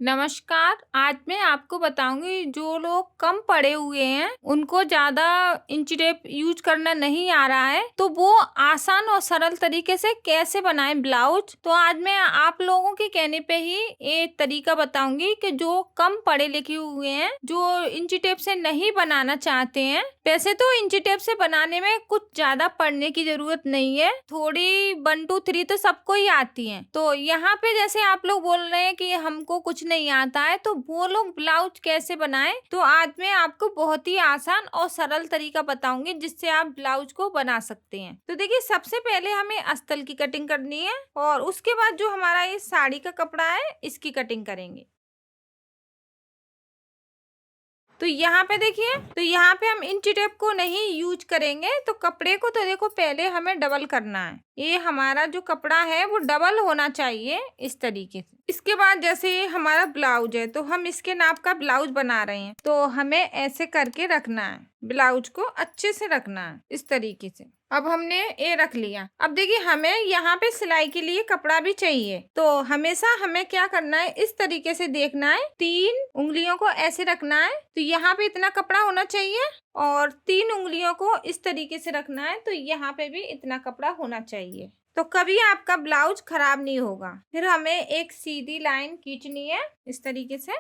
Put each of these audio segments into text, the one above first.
नमस्कार। आज मैं आपको बताऊंगी जो लोग कम पढ़े हुए हैं उनको ज्यादा इंच टेप यूज करना नहीं आ रहा है तो वो आसान और सरल तरीके से कैसे बनाएं ब्लाउज। तो आज मैं आप लोगों के कहने पे ही एक तरीका बताऊंगी कि जो कम पढ़े लिखे हुए हैं, जो इंच टेप से नहीं बनाना चाहते हैं। वैसे तो इंच टेप से बनाने में कुछ ज्यादा पढ़ने की जरूरत नहीं है, थोड़ी 1 2 3 तो सबको ही आती है। तो यहाँ पे जैसे आप लोग बोल रहे हैं कि हमको कुछ नहीं आता है तो वो लोग ब्लाउज कैसे बनाएं, तो आज मैं आपको बहुत ही आसान और सरल तरीका बताऊंगी जिससे आप ब्लाउज को बना सकते हैं। तो देखिए, सबसे पहले हमें अस्तर की कटिंग करनी है और उसके बाद जो हमारा ये साड़ी का कपड़ा है इसकी कटिंग करेंगे। तो यहाँ पे देखिए, तो यहाँ पे हम इंच टेप को नहीं यूज करेंगे। तो कपड़े को तो देखो पहले हमें डबल करना है। ये हमारा जो कपड़ा है वो डबल होना चाहिए इस तरीके से। इसके बाद जैसे ये हमारा ब्लाउज है तो हम इसके नाप का ब्लाउज बना रहे हैं, तो हमें ऐसे करके रखना है, ब्लाउज को अच्छे से रखना है इस तरीके से। अब हमने ये रख लिया। अब देखिए, हमें यहाँ पे सिलाई के लिए कपड़ा भी चाहिए, तो हमेशा हमें क्या करना है, इस तरीके से देखना है, 3 उंगलियों को ऐसे रखना है। तो यहाँ पे इतना कपड़ा होना चाहिए और 3 उंगलियों को इस तरीके से रखना है, तो यहाँ पे भी इतना कपड़ा होना चाहिए। तो कभी आपका ब्लाउज खराब नहीं होगा। फिर हमें एक सीधी लाइन खींचनी है इस तरीके से,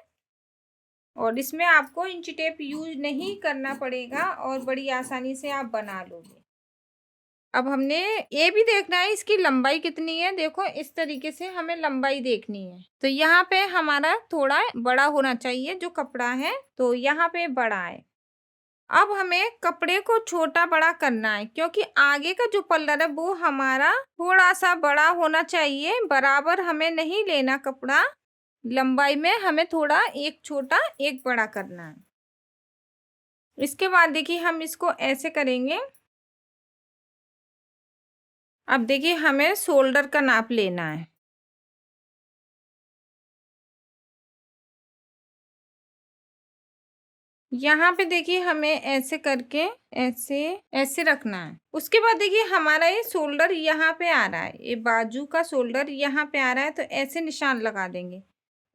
और इसमें आपको इंच टेप यूज नहीं करना पड़ेगा और बड़ी आसानी से आप बना लोगे। अब हमने ये भी देखना है इसकी लंबाई कितनी है। देखो, इस तरीके से हमें लंबाई देखनी है। तो यहाँ पे हमारा थोड़ा बड़ा होना चाहिए जो कपड़ा है, तो यहाँ पे बड़ा है। अब हमें कपड़े को छोटा बड़ा करना है क्योंकि आगे का जो पल्ला है वो हमारा थोड़ा सा बड़ा होना चाहिए। बराबर हमें नहीं लेना कपड़ा, लंबाई में हमें थोड़ा एक छोटा एक बड़ा करना है। इसके बाद देखिए, हम इसको ऐसे करेंगे। अब देखिए, हमें शोल्डर का नाप लेना है। यहाँ पे देखिए, हमें ऐसे करके ऐसे ऐसे रखना है। उसके बाद देखिए, हमारा ये शोल्डर यहाँ पे आ रहा है, ये बाजू का शोल्डर यहाँ पे आ रहा है, तो ऐसे निशान लगा देंगे।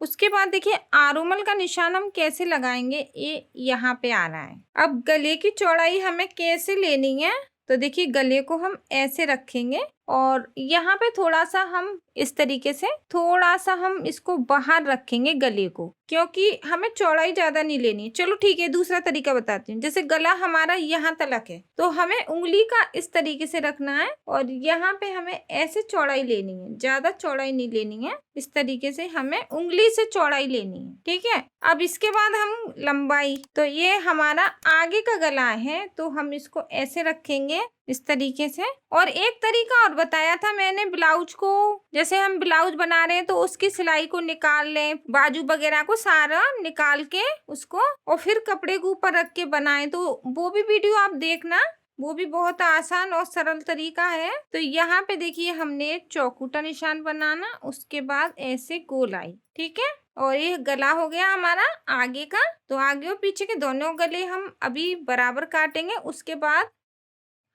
उसके बाद देखिए, आरोमल का निशान हम कैसे लगाएंगे, ये यहाँ पे आ रहा है। अब गले की चौड़ाई हमें कैसे लेनी है, तो देखिए, गले को हम ऐसे रखेंगे और यहाँ पे थोड़ा सा हम इस तरीके से थोड़ा सा हम इसको बाहर रखेंगे गले को, क्योंकि हमें चौड़ाई ज्यादा नहीं लेनी है। चलो ठीक है, दूसरा तरीका बताती हूँ। जैसे गला हमारा यहाँ तलक है तो हमें उंगली का इस तरीके से रखना है और यहाँ पे हमें ऐसे चौड़ाई लेनी है, ज्यादा चौड़ाई नहीं लेनी है। इस तरीके से हमें उंगली से चौड़ाई लेनी है, ठीक है। अब इसके बाद हम लंबाई, तो ये हमारा आगे का गला है तो हम इसको ऐसे रखेंगे इस तरीके से। और एक तरीका और बताया था मैंने ब्लाउज को, जैसे हम ब्लाउज बना रहे हैं तो उसकी सिलाई को निकाल लें, बाजू वगैरह को सारा निकाल के उसको और फिर कपड़े के ऊपर रख के बनाएं, तो वो भी वीडियो आप देखना, वो भी बहुत आसान और सरल तरीका है। तो यहाँ पे देखिए, हमने चौकुटा निशान बनाना, उसके बाद ऐसे गोलाई, ठीक है। और ये गला हो गया हमारा आगे का। तो आगे और पीछे के दोनों गले हम अभी बराबर काटेंगे। उसके बाद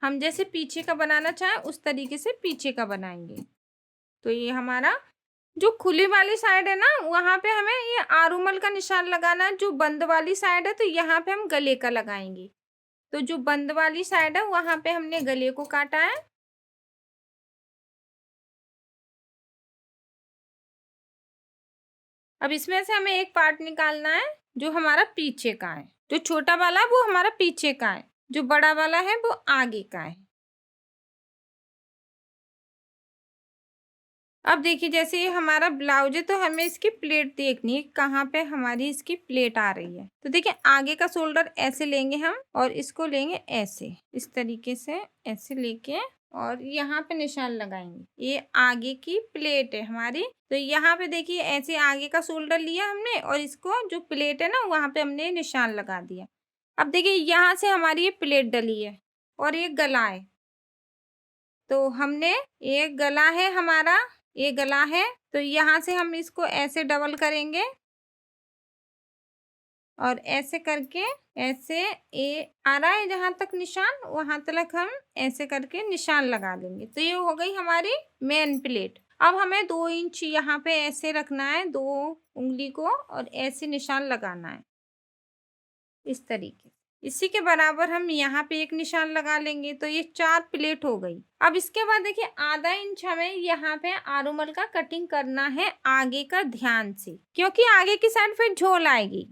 हम जैसे पीछे का बनाना चाहें उस तरीके से पीछे का बनाएंगे। तो ये हमारा जो खुली वाली साइड है ना, वहां पे हमें ये आरुमल का निशान लगाना है। जो बंद वाली साइड है तो यहाँ पे हम गले का लगाएंगे। तो जो बंद वाली साइड है वहां पे हमने गले को काटा है। अब इसमें से हमें एक पार्ट निकालना है जो हमारा पीछे का है। जो छोटा वाला है वो हमारा पीछे का है, जो बड़ा वाला है वो आगे का है। अब देखिए, जैसे ये हमारा ब्लाउज है तो हमें इसकी प्लेट देखनी है, कहाँ पे हमारी इसकी प्लेट आ रही है। तो देखिए, आगे का शोल्डर ऐसे लेंगे हम और इसको लेंगे ऐसे, इस तरीके से ऐसे लेके और यहाँ पे निशान लगाएंगे। ये आगे की प्लेट है हमारी। तो यहाँ पे देखिए, ऐसे आगे का शोल्डर लिया हमने और इसको जो प्लेट है ना वहाँ पे हमने निशान लगा दिया। अब देखिए, यहाँ से हमारी ये प्लेट डली है और ये गला है। तो हमने, ये गला है हमारा, ये गला है, तो यहाँ से हम इसको ऐसे डबल करेंगे और ऐसे करके ऐसे ये आ रहा है जहां तक निशान, वहां तक हम ऐसे करके निशान लगा देंगे। तो ये हो गई हमारी मेन प्लेट। अब हमें 2 इंच यहाँ पे ऐसे रखना है, 2 उंगली को, और ऐसे निशान लगाना है इस तरीके। इसी के बराबर हम यहाँ पे एक निशान लगा लेंगे, तो ये 4 प्लेट हो गई। अब इसके बाद देखिए आधा इंच हमें यहाँ पे आरूमल का कटिंग करना है आगे का, ध्यान से, क्योंकि आगे की साइड फिर झोल आएगी।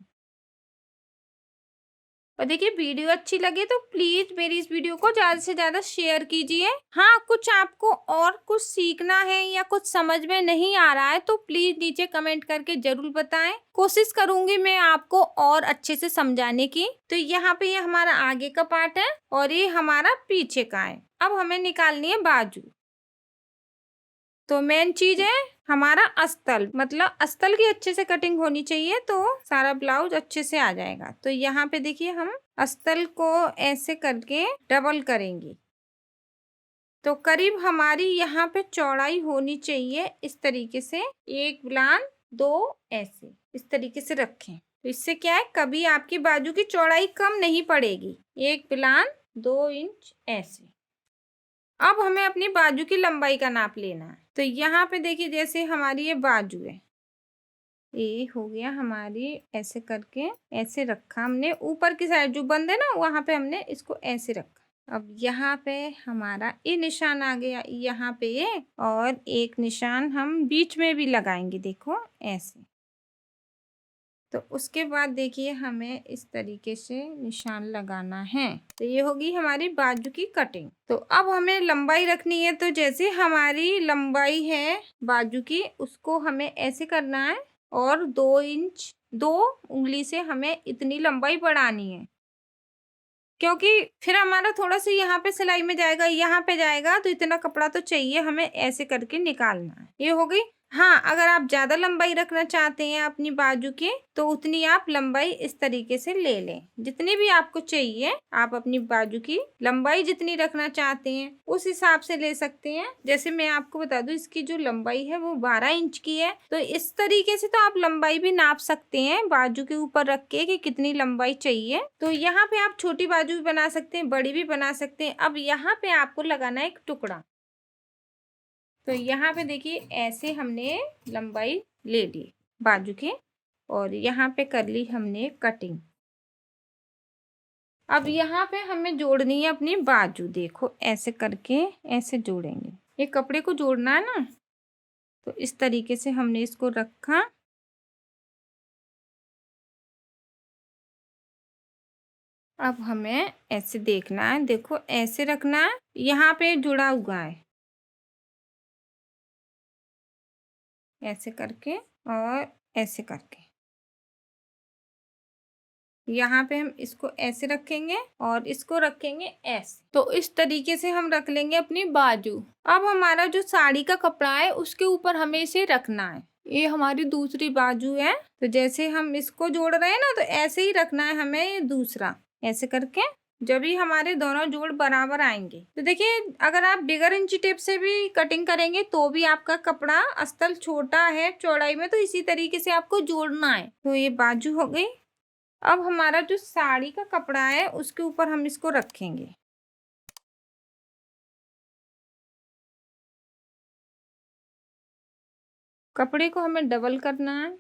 और देखिए वीडियो अच्छी लगे तो प्लीज मेरी इस वीडियो को ज्यादा से ज्यादा शेयर कीजिए। हाँ, कुछ आपको और कुछ सीखना है या कुछ समझ में नहीं आ रहा है तो प्लीज नीचे कमेंट करके जरूर बताएं। कोशिश करूंगी मैं आपको और अच्छे से समझाने की। तो यहाँ पे ये हमारा आगे का पार्ट है और ये हमारा पीछे का है। अब हमें निकालनी है बाजू। तो मेन चीज है हमारा अस्तर, मतलब अस्तर की अच्छे से कटिंग होनी चाहिए तो सारा ब्लाउज अच्छे से आ जाएगा। तो यहाँ पे देखिए हम अस्तर को ऐसे करके डबल करेंगे, तो करीब हमारी यहाँ पे चौड़ाई होनी चाहिए इस तरीके से, एक गुलान 2 ऐसे इस तरीके से रखें। तो इससे क्या है, कभी आपकी बाजू की चौड़ाई कम नहीं पड़ेगी। एक गुलान 2 इंच ऐसे। अब हमें अपनी बाजू की लंबाई का नाप लेना है। तो यहाँ पे देखिए जैसे हमारी ये बाजू है, ये हो गया हमारी, ऐसे करके ऐसे रखा हमने, ऊपर की साइड जो बंद है ना वहां पे हमने इसको ऐसे रखा। अब यहाँ पे हमारा ये निशान आ गया, यहाँ पे ये, और एक निशान हम बीच में भी लगाएंगे, देखो ऐसे। तो उसके बाद देखिए हमें इस तरीके से निशान लगाना है। तो ये होगी हमारी बाजू की कटिंग। तो अब हमें लंबाई रखनी है, तो जैसे हमारी लंबाई है बाजू की, उसको हमें ऐसे करना है और 2 इंच 2 उंगली से हमें इतनी लंबाई बढ़ानी है, क्योंकि फिर हमारा थोड़ा सा यहाँ पे सिलाई में जाएगा, यहाँ पे जाएगा, तो इतना कपड़ा तो चाहिए हमें, ऐसे करके निकालना है। ये हो गई। हाँ, अगर आप ज्यादा लंबाई रखना चाहते हैं अपनी बाजू के, तो उतनी आप लंबाई इस तरीके से ले लें, जितनी भी आपको चाहिए। आप अपनी बाजू की लंबाई जितनी रखना चाहते हैं उस हिसाब से ले सकते हैं। जैसे मैं आपको बता दूं, इसकी जो लंबाई है वो 12 इंच की है, तो इस तरीके से तो आप लंबाई भी नाप सकते हैं बाजू के ऊपर रख के कि कितनी लंबाई चाहिए। तो यहाँ पे आप छोटी बाजू भी बना सकते हैं, बड़ी भी बना सकते हैं। अब यहाँ पे आपको लगाना है एक टुकड़ा। तो यहाँ पे देखिए ऐसे हमने लंबाई ले ली बाजू की, और यहाँ पे कर ली हमने कटिंग। अब यहाँ पे हमें जोड़नी है अपनी बाजू, देखो ऐसे करके ऐसे जोड़ेंगे। ये कपड़े को जोड़ना है ना, तो इस तरीके से हमने इसको रखा। अब हमें ऐसे देखना है, देखो ऐसे रखना है, यहाँ पे जुड़ा हुआ है ऐसे करके और ऐसे करके। यहाँ पे हम इसको ऐसे रखेंगे और इसको रखेंगे ऐसे। तो इस तरीके से हम रख लेंगे अपनी बाजू। अब हमारा जो साड़ी का कपड़ा है उसके ऊपर हमें इसे रखना है। ये हमारी दूसरी बाजू है, तो जैसे हम इसको जोड़ रहे हैं ना, तो ऐसे ही रखना है हमें ये दूसरा, ऐसे करके, जब भी हमारे दोनों जोड़ बराबर आएंगे। तो देखिए अगर आप बिगर इंची टेप से भी कटिंग करेंगे तो भी आपका कपड़ा अस्तर छोटा है चौड़ाई में, तो इसी तरीके से आपको जोड़ना है। तो ये बाजू हो गई। अब हमारा जो साड़ी का कपड़ा है उसके ऊपर हम इसको रखेंगे। कपड़े को हमें डबल करना है।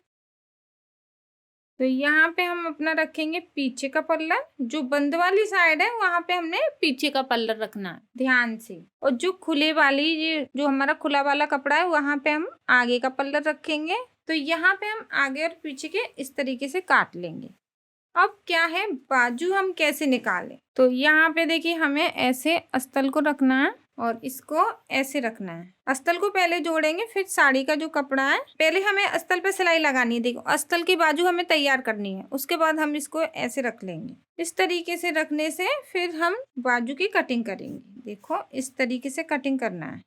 तो यहाँ पे हम अपना रखेंगे पीछे का पल्लर, जो बंद वाली साइड है वहां पे हमने पीछे का पल्लर रखना है ध्यान से। और जो खुले वाली, ये जो हमारा खुला वाला कपड़ा है, वहां पे हम आगे का पल्लर रखेंगे। तो यहाँ पे हम आगे और पीछे के इस तरीके से काट लेंगे। अब क्या है, बाजू हम कैसे निकालें। तो यहाँ पे देखिए हमें ऐसे अस्तर को रखना है और इसको ऐसे रखना है। अस्तर को पहले जोड़ेंगे, फिर साड़ी का जो कपड़ा है, पहले हमें अस्तर पे सिलाई लगानी है। देखो अस्तर की बाजू हमें तैयार करनी है, उसके बाद हम इसको ऐसे रख लेंगे। इस तरीके से रखने से फिर हम बाजू की कटिंग करेंगे। देखो इस तरीके से कटिंग करना है।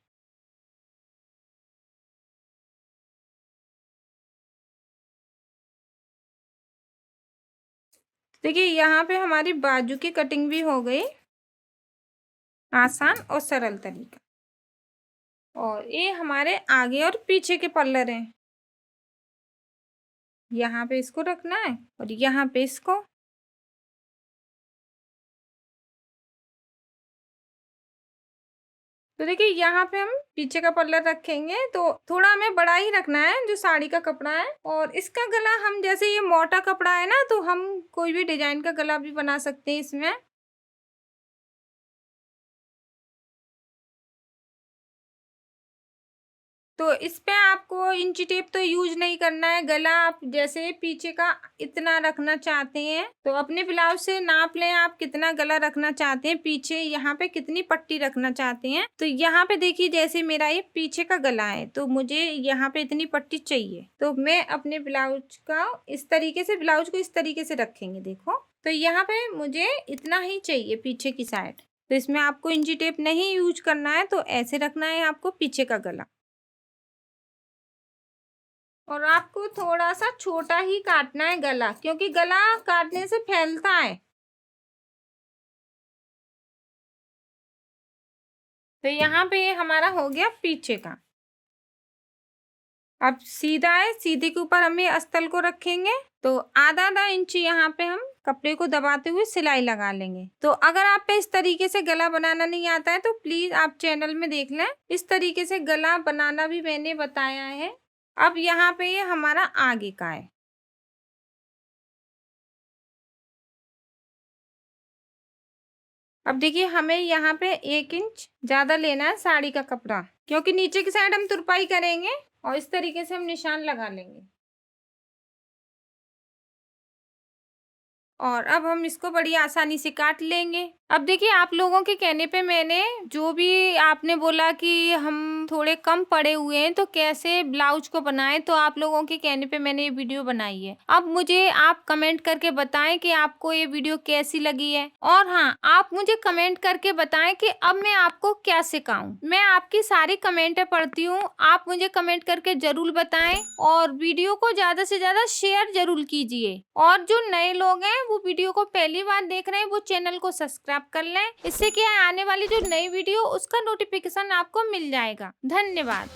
देखिए यहाँ पे हमारी बाजू की कटिंग भी हो गई, आसान और सरल तरीका। और ये हमारे आगे और पीछे के पल्लर हैं, यहाँ पे इसको रखना है और यहाँ पे इसको। तो देखिए यहाँ पे हम पीछे का पल्ला रखेंगे तो थोड़ा हमें बड़ा ही रखना है जो साड़ी का कपड़ा है। और इसका गला हम जैसे ये मोटा कपड़ा है ना, तो हम कोई भी डिजाइन का गला भी बना सकते हैं इसमें। तो इस पे आपको इंची टेप तो यूज नहीं करना है। गला आप जैसे पीछे का इतना रखना चाहते हैं तो अपने ब्लाउज से नाप लें आप कितना गला रखना चाहते हैं, पीछे यहाँ पे कितनी पट्टी रखना चाहते हैं। तो यहाँ पे देखिए जैसे मेरा ये पीछे का गला है तो मुझे यहाँ पे इतनी पट्टी चाहिए। तो मैं अपने ब्लाउज का इस तरीके से, ब्लाउज को इस तरीके से रखेंगे। देखो तो यहाँ पे मुझे इतना ही चाहिए पीछे की साइड। तो इसमें आपको इंची टेप नहीं यूज करना है, तो ऐसे रखना है आपको पीछे का गला। और आपको थोड़ा सा छोटा ही काटना है गला, क्योंकि गला काटने से फैलता है। तो यहाँ पे ये हमारा हो गया पीछे का। अब सीधा है, सीधे के ऊपर हम ये अस्तर को रखेंगे तो आधा आधा इंची यहाँ पे हम कपड़े को दबाते हुए सिलाई लगा लेंगे। तो अगर आप पे इस तरीके से गला बनाना नहीं आता है तो प्लीज आप चैनल में देख लें, इस तरीके से गला बनाना भी मैंने बताया है। अब यहाँ पे ये हमारा आगे का है। अब देखिए हमें यहाँ पे 1 इंच ज्यादा लेना है साड़ी का कपड़ा, क्योंकि नीचे की साइड हम तुरपाई करेंगे और इस तरीके से हम निशान लगा लेंगे। और अब हम इसको बड़ी आसानी से काट लेंगे। अब देखिए आप लोगों के कहने पे मैंने जो भी आपने बोला कि हम थोड़े कम पड़े हुए हैं तो कैसे ब्लाउज को बनाएं, तो आप लोगों के कहने पे मैंने ये वीडियो बनाई है। अब मुझे आप कमेंट करके बताएं कि आपको ये वीडियो कैसी लगी है। और हाँ, आप मुझे कमेंट करके बताएं कि अब मैं आपको क्या सिखाऊं। मैं आपकी सारी कमेंटें पढ़ती हूँ, आप मुझे कमेंट करके जरूर बताएं और वीडियो को ज्यादा से ज्यादा शेयर जरूर कीजिए। और जो नए लोग हैं वो वीडियो को पहली बार देख रहे हैं वो चैनल को सब्सक्राइब कर लें। इससे क्या है, आने वाली जो नई वीडियो उसका नोटिफिकेशन आपको मिल जाएगा। धन्यवाद।